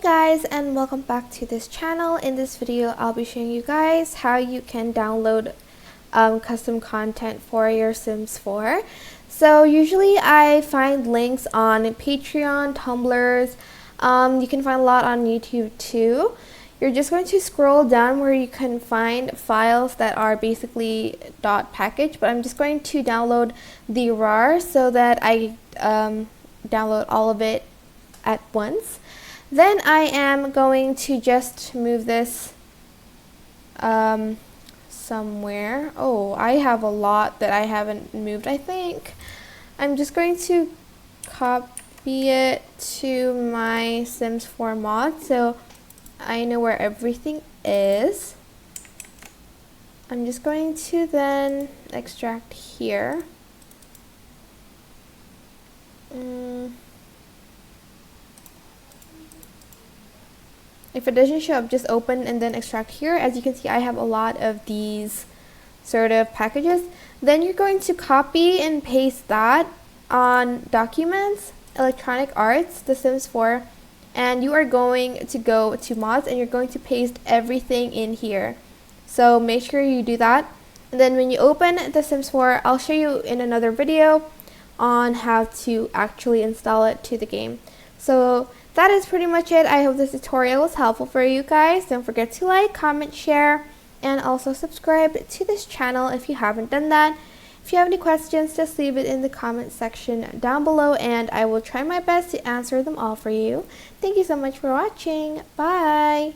Guys, and welcome back to this channel. In this video I'll be showing you guys how you can download custom content for your Sims 4. So usually I find links on Patreon, Tumblrs, you can find a lot on YouTube too. You're just going to scroll down where you can find files that are basically .package, but I'm just going to download the RAR so that I download all of it at once. Then I am going to just move this somewhere. Oh, I have a lot that I haven't moved, I think. I'm just going to copy it to my Sims 4 mod so I know where everything is. I'm just going to then extract here. If it doesn't show up, just open and then extract here. As you can see, I have a lot of these sort of packages. Then you're going to copy and paste that on Documents, Electronic Arts, The Sims 4, and you are going to go to Mods and you're going to paste everything in here. So make sure you do that. And then when you open The Sims 4, I'll show you in another video on how to actually install it to the game. So that is pretty much it. I hope this tutorial was helpful for you guys. Don't forget to like, comment, share, and also subscribe to this channel if you haven't done that. If you have any questions, just leave it in the comment section down below and I will try my best to answer them all for you. Thank you so much for watching. Bye!